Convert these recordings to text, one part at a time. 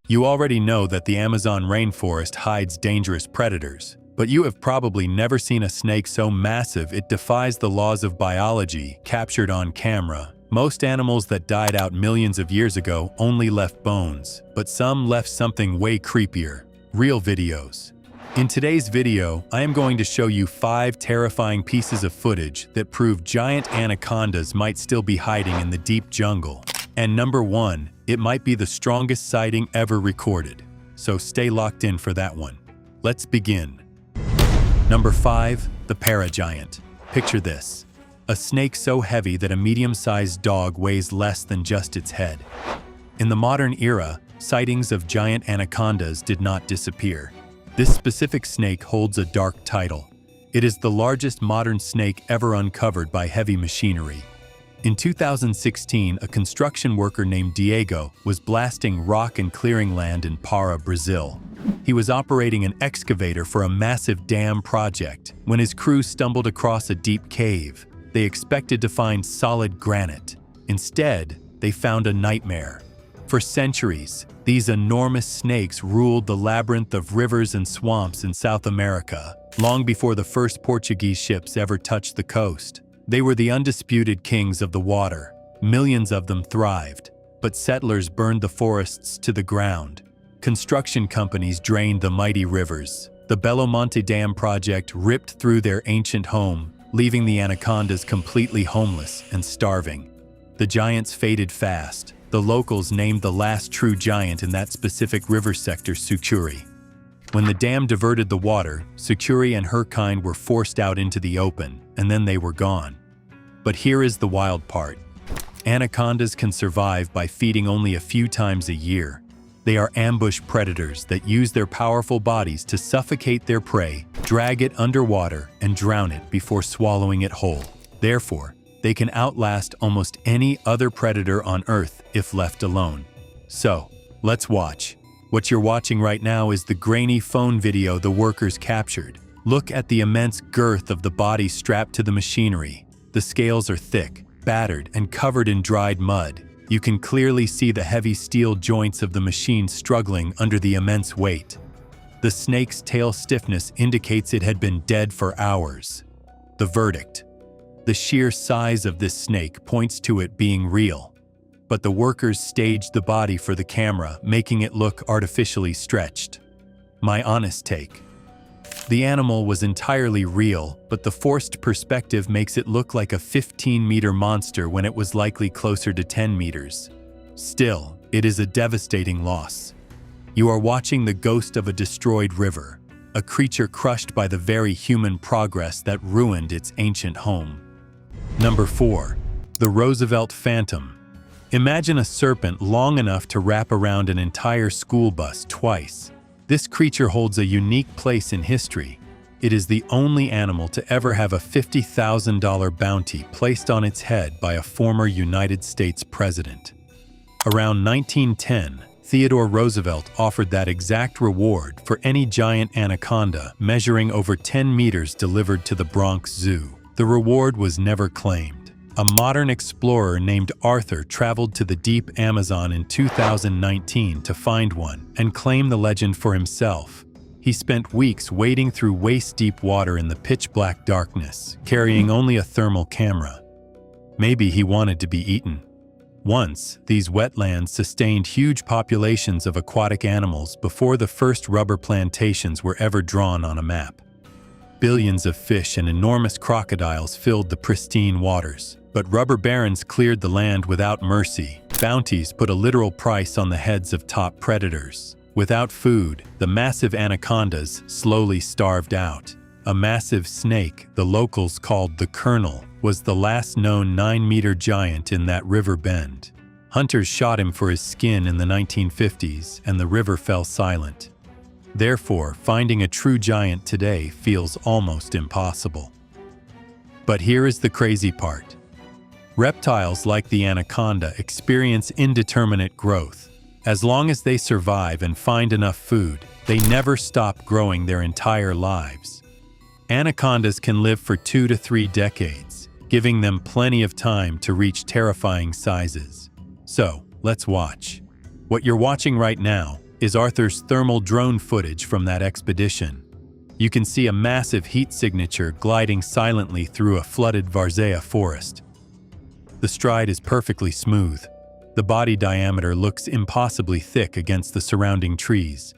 You already know that the Amazon rainforest hides dangerous predators, but you have probably never seen a snake so massive it defies the laws of biology captured on camera. Most animals that died out millions of years ago only left bones, but some left something way creepier: real videos. In today's video, I am going to show you 5 terrifying pieces of footage that prove giant anacondas might still be hiding in the deep jungle. And number 1, it might be the strongest sighting ever recorded, so stay locked in for that one. Let's begin. Number 5, the paragiant. Picture this: a snake so heavy that a medium-sized dog weighs less than just its head. In the modern era, sightings of giant anacondas did not disappear. This specific snake holds a dark title. It is the largest modern snake ever uncovered by heavy machinery. In 2016, a construction worker named Diego was blasting rock and clearing land in Para, Brazil. He was operating an excavator for a massive dam project when his crew stumbled across a deep cave. They expected to find solid granite. Instead, they found a nightmare. For centuries, these enormous snakes ruled the labyrinth of rivers and swamps in South America, long before the first Portuguese ships ever touched the coast. They were the undisputed kings of the water. Millions of them thrived, but settlers burned the forests to the ground. Construction companies drained the mighty rivers. The Belo Monte Dam project ripped through their ancient home, leaving the anacondas completely homeless and starving. The giants faded fast. The locals named the last true giant in that specific river sector Sucuri. When the dam diverted the water, Sucuri and her kind were forced out into the open, and then they were gone. But here is the wild part. Anacondas can survive by feeding only a few times a year. They are ambush predators that use their powerful bodies to suffocate their prey, drag it underwater, and drown it before swallowing it whole. Therefore, they can outlast almost any other predator on Earth if left alone. So, let's watch. What you're watching right now is the grainy phone video the workers captured. Look at the immense girth of the body strapped to the machinery. The scales are thick, battered, and covered in dried mud. You can clearly see the heavy steel joints of the machine struggling under the immense weight. The snake's tail stiffness indicates it had been dead for hours. The verdict: the sheer size of this snake points to it being real. But the workers staged the body for the camera, making it look artificially stretched. My honest take: the animal was entirely real, but the forced perspective makes it look like a 15-meter monster when it was likely closer to 10 meters. Still, it is a devastating loss. You are watching the ghost of a destroyed river, a creature crushed by the very human progress that ruined its ancient home. Number 4. The Roosevelt Phantom. Imagine a serpent long enough to wrap around an entire school bus twice. This creature holds a unique place in history. It is the only animal to ever have a $50,000 bounty placed on its head by a former United States president. Around 1910, Theodore Roosevelt offered that exact reward for any giant anaconda measuring over 10 meters delivered to the Bronx Zoo. The reward was never claimed. A modern explorer named Arthur traveled to the deep Amazon in 2019 to find one and claim the legend for himself. He spent weeks wading through waist-deep water in the pitch-black darkness, carrying only a thermal camera. Maybe he wanted to be eaten. Once, these wetlands sustained huge populations of aquatic animals before the first rubber plantations were ever drawn on a map. Billions of fish and enormous crocodiles filled the pristine waters. But rubber barons cleared the land without mercy. Bounties put a literal price on the heads of top predators. Without food, the massive anacondas slowly starved out. A massive snake, the locals called the Colonel, was the last known 9-meter giant in that river bend. Hunters shot him for his skin in the 1950s, and the river fell silent. Therefore, finding a true giant today feels almost impossible. But here is the crazy part. Reptiles like the anaconda experience indeterminate growth. As long as they survive and find enough food, they never stop growing their entire lives. Anacondas can live for 2 to 3 decades, giving them plenty of time to reach terrifying sizes. So, let's watch. What you're watching right now is Arthur's thermal drone footage from that expedition. You can see a massive heat signature gliding silently through a flooded Varzea forest. The stride is perfectly smooth. The body diameter looks impossibly thick against the surrounding trees.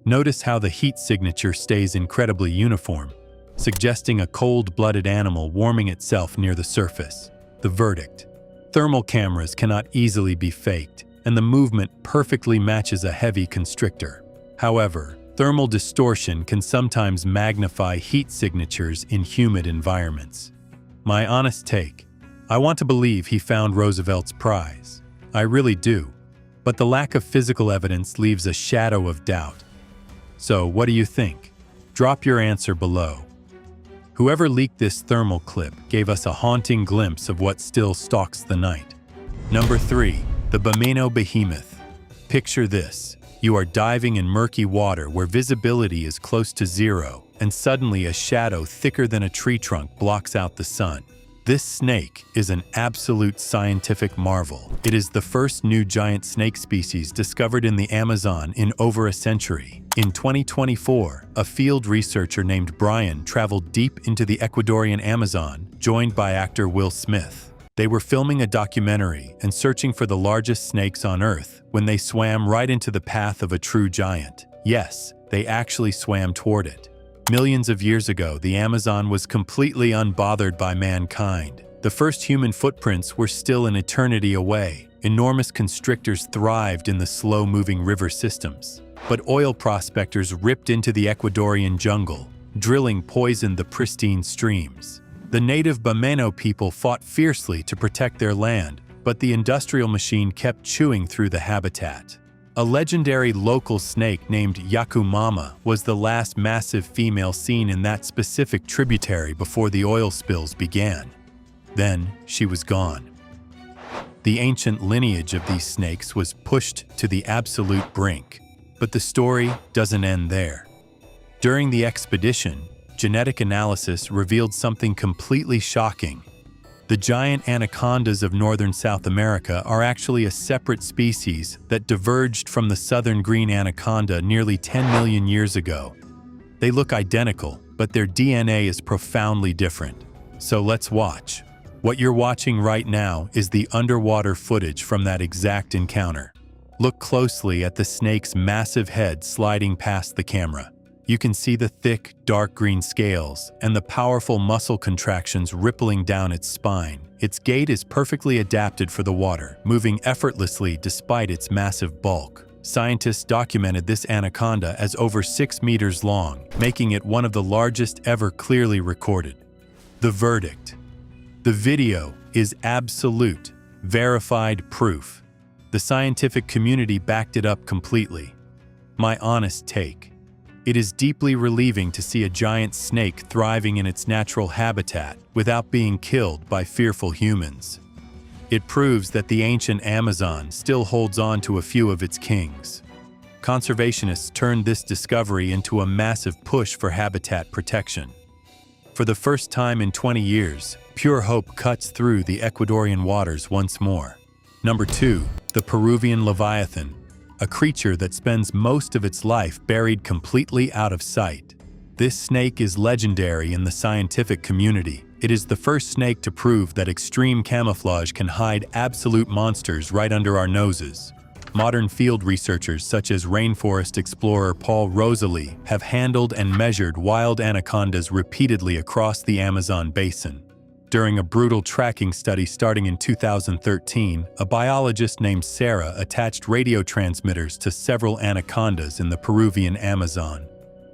Notice how the heat signature stays incredibly uniform, suggesting a cold-blooded animal warming itself near the surface. The verdict: thermal cameras cannot easily be faked, and the movement perfectly matches a heavy constrictor. However, thermal distortion can sometimes magnify heat signatures in humid environments. My honest take: I want to believe he found Roosevelt's prize. I really do. But the lack of physical evidence leaves a shadow of doubt. So, what do you think? Drop your answer below. Whoever leaked this thermal clip gave us a haunting glimpse of what still stalks the night. Number 3. The Bameno Behemoth. Picture this. You are diving in murky water where visibility is close to zero, and suddenly a shadow thicker than a tree trunk blocks out the sun. This snake is an absolute scientific marvel. It is the first new giant snake species discovered in the Amazon in over a century. In 2024, a field researcher named Brian traveled deep into the Ecuadorian Amazon, joined by actor Will Smith. They were filming a documentary and searching for the largest snakes on Earth when they swam right into the path of a true giant. Yes, they actually swam toward it. Millions of years ago, the Amazon was completely unbothered by mankind. The first human footprints were still an eternity away. Enormous constrictors thrived in the slow-moving river systems. But oil prospectors ripped into the Ecuadorian jungle. Drilling poisoned the pristine streams. The native Bameno people fought fiercely to protect their land, but the industrial machine kept chewing through the habitat. A legendary local snake named Yakumama was the last massive female seen in that specific tributary before the oil spills began. Then she was gone. The ancient lineage of these snakes was pushed to the absolute brink. But the story doesn't end there. During the expedition, genetic analysis revealed something completely shocking. The giant anacondas of northern South America are actually a separate species that diverged from the southern green anaconda nearly 10 million years ago. They look identical, but their DNA is profoundly different. So let's watch. What you're watching right now is the underwater footage from that exact encounter. Look closely at the snake's massive head sliding past the camera. You can see the thick, dark green scales and the powerful muscle contractions rippling down its spine. Its gait is perfectly adapted for the water, moving effortlessly despite its massive bulk. Scientists documented this anaconda as over 6 meters long, making it one of the largest ever clearly recorded. The verdict: the video is absolute, verified proof. The scientific community backed it up completely. My honest take: it is deeply relieving to see a giant snake thriving in its natural habitat without being killed by fearful humans. It proves that the ancient Amazon still holds on to a few of its kings. Conservationists turned this discovery into a massive push for habitat protection. For the first time in 20 years, pure hope cuts through the Ecuadorian waters once more. Number 2. The Peruvian Leviathan. A creature that spends most of its life buried completely out of sight. This snake is legendary in the scientific community. It is the first snake to prove that extreme camouflage can hide absolute monsters right under our noses. Modern field researchers such as rainforest explorer Paul Rosalie have handled and measured wild anacondas repeatedly across the Amazon basin. During a brutal tracking study starting in 2013, a biologist named Sarah attached radio transmitters to several anacondas in the Peruvian Amazon.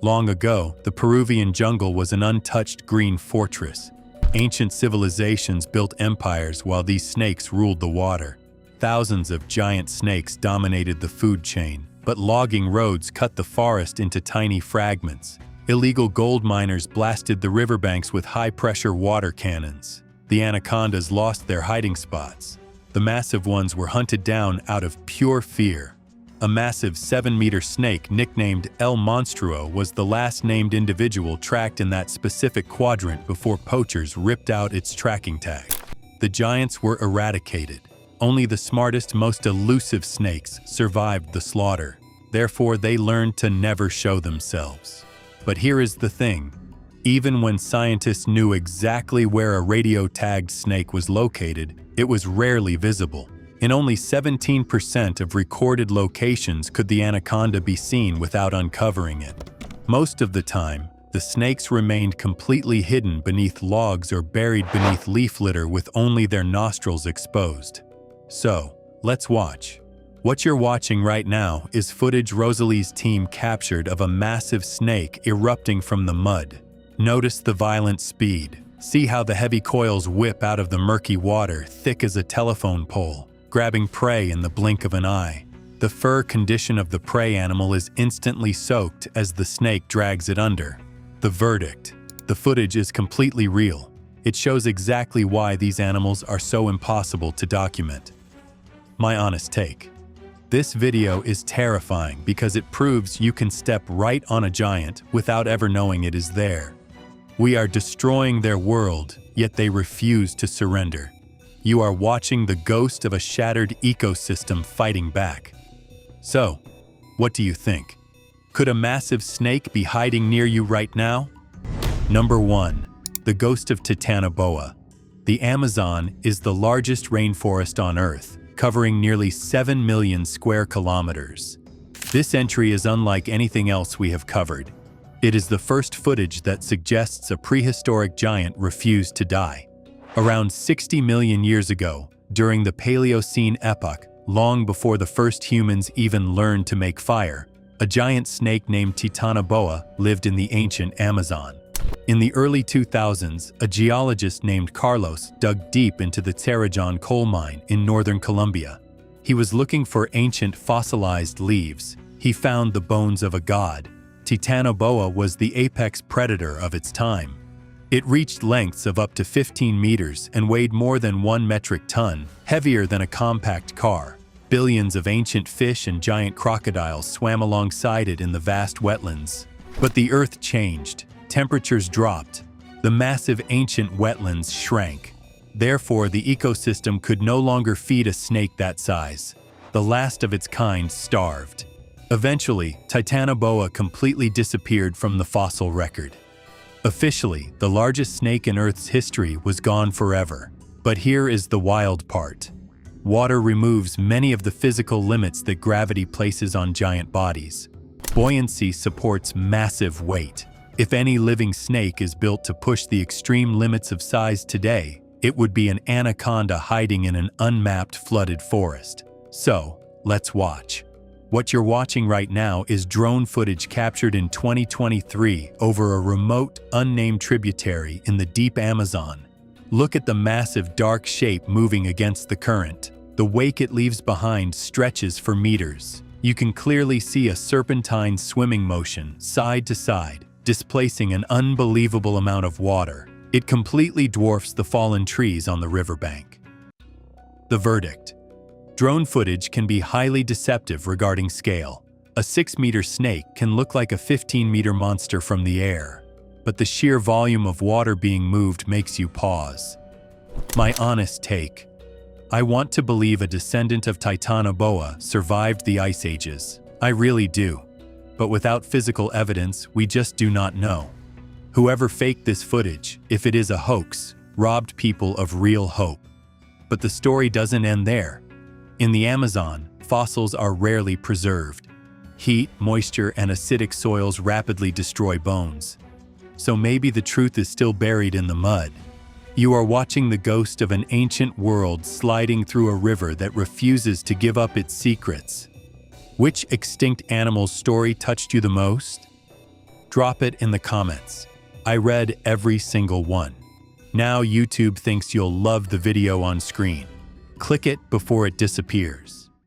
Long ago, the Peruvian jungle was an untouched green fortress. Ancient civilizations built empires while these snakes ruled the water. Thousands of giant snakes dominated the food chain, but logging roads cut the forest into tiny fragments. Illegal gold miners blasted the riverbanks with high-pressure water cannons. The anacondas lost their hiding spots. The massive ones were hunted down out of pure fear. A massive 7-meter snake nicknamed El Monstruo was the last named individual tracked in that specific quadrant before poachers ripped out its tracking tag. The giants were eradicated. Only the smartest, most elusive snakes survived the slaughter. therefore they learned to never show themselves. But here is the thing. Even when scientists knew exactly where a radio-tagged snake was located, it was rarely visible. In only 17% of recorded locations could the anaconda be seen without uncovering it. Most of the time, the snakes remained completely hidden beneath logs or buried beneath leaf litter with only their nostrils exposed. So, let's watch. What you're watching right now is footage Rosalie's team captured of a massive snake erupting from the mud. Notice the violent speed. See how the heavy coils whip out of the murky water, thick as a telephone pole, grabbing prey in the blink of an eye. The fur condition of the prey animal is instantly soaked as the snake drags it under. The verdict. The footage is completely real. It shows exactly why these animals are so impossible to document. My honest take. This video is terrifying because it proves you can step right on a giant without ever knowing it is there. We are destroying their world, yet they refuse to surrender. You are watching the ghost of a shattered ecosystem fighting back. So, what do you think? Could a massive snake be hiding near you right now? Number 1. The Ghost of Titanoboa. The Amazon is the largest rainforest on Earth, covering nearly 7 million square kilometers. This entry is unlike anything else we have covered. It is the first footage that suggests a prehistoric giant refused to die. Around 60 million years ago, during the Paleocene epoch, long before the first humans even learned to make fire, a giant snake named Titanoboa lived in the ancient Amazon. In the early 2000s, a geologist named Carlos dug deep into the Cerrejón coal mine in northern Colombia. He was looking for ancient fossilized leaves. He found the bones of a god. Titanoboa was the apex predator of its time. It reached lengths of up to 15 meters and weighed more than 1 metric ton, heavier than a compact car. Billions of ancient fish and giant crocodiles swam alongside it in the vast wetlands. But the earth changed. Temperatures dropped. The massive ancient wetlands shrank. Therefore, the ecosystem could no longer feed a snake that size. The last of its kind starved. Eventually, Titanoboa completely disappeared from the fossil record. Officially, the largest snake in Earth's history was gone forever. But here is the wild part. Water removes many of the physical limits that gravity places on giant bodies. Buoyancy supports massive weight. If any living snake is built to push the extreme limits of size today, it would be an anaconda hiding in an unmapped flooded forest. So, let's watch. What you're watching right now is drone footage captured in 2023 over a remote, unnamed tributary in the deep Amazon. Look at the massive dark shape moving against the current. The wake it leaves behind stretches for meters. You can clearly see a serpentine swimming motion, side to side, displacing an unbelievable amount of water. It completely dwarfs the fallen trees on the riverbank. The verdict. Drone footage can be highly deceptive regarding scale. A 6-meter snake can look like a 15-meter monster from the air, but the sheer volume of water being moved makes you pause. My honest take. I want to believe a descendant of Titanoboa survived the ice ages. I really do. But without physical evidence, we just do not know. Whoever faked this footage, if it is a hoax, robbed people of real hope. But the story doesn't end there. In the Amazon, fossils are rarely preserved. Heat, moisture, and acidic soils rapidly destroy bones. So maybe the truth is still buried in the mud. You are watching the ghost of an ancient world sliding through a river that refuses to give up its secrets. Which extinct animal's story touched you the most? Drop it in the comments. I read every single one. Now YouTube thinks you'll love the video on screen. Click it before it disappears.